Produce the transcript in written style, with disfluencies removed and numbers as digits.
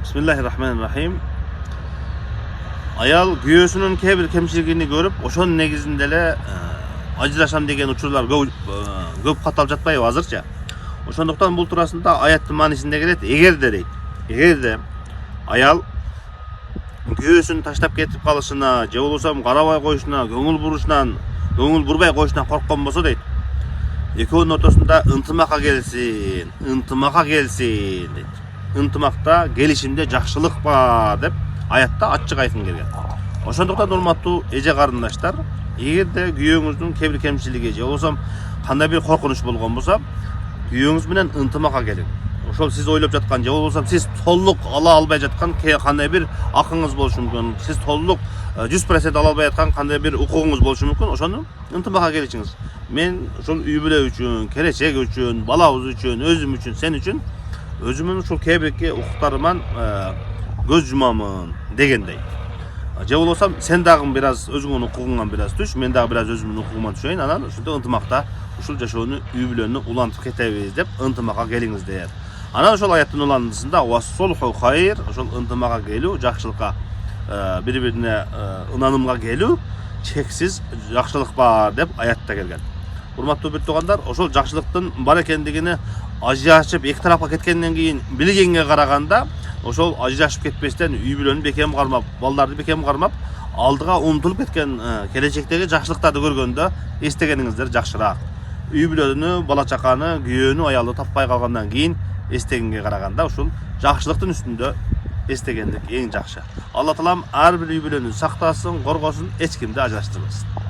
Bismillahirrahmanirrahim. Ayal güyösünün kebir kemçiligini görüp oşon negizindele ajırашам деген учурлар көп катталып жатпайбы азырча. Ошондуктан бул туурасында аяттын маанисинде келет. Эгерде дейт. Эгерде аял güyöсүн таштап кетип калышына, же болбосо карабай коюшуна, көңүл бурбай коюшунан корккон болсо дейт. Экөөнүн ортосунда ынтымакка келсин дейт. Ынтымакта келишимде жакшылык бар деп аятта ачык айткан келген. Ошондуктан урматтуу эже карындаштар, эгерде күйөөңүздүн кебир кемчилиги же болбосо кандай бир коркунуч болгон болсо, күйөөңүз менен ынтымакка келиң. Ошол сиз ойлоп жаткан же болбосо сиз толук ала албай жаткан кандай бир акыңыз болушу мүмкүн. Сиз толук 100% ала албай жаткан кандай бир укугуңуз болушу мүмкүн. Ошону ынтымакка келишиңиз. Мен ошол үй бүлө үчүн, келечек үчүн, балабыз үчүн, өзүм үчүн, сен үчүн өзүмүн ушул кебирки укуктарыман көз жумамын дегендей. Же болбосо сен дагы бир аз өзүңнүн укугуңан бир аз түш, мен дагы бир аз өзүмдүн укугуман түшөйүн, анан ушинтип ынтымакта ушул жашоону, үй бүлөнү улантып кетебиз деп ынтымакка келиңиз дейт. Анан ошол аяттын уландысында вассулху хайр, ошол ынтымакка келүү, жакшылыкка бири-бирине ынанымга келүү, чексиз жакшылык бар деп аятта келген. Урматтуу бир туугандар, ошол жакшылыктын бар экендигини ажырашып эки тарапка кеткенден кийин билгенге караганда, ошол ажырашып кетпестен үй бүлөнү бекем кармап, балдарды бекем кармап, алдыга умтулуп кеткен келечектеги жакшылыктарды көргөндө эстегениңиздер жакшыраак. Үй бүлөнү, бала чаканы, күйөөнү, аялды таппай калгандан кийин эстегенге караганда ушул жакшылыктын үстүндө эстегендик эң жакшы. Алла таалам ар бир үй бүлөнү сактасын, коргосун, эч кимди ажыраштырбасын.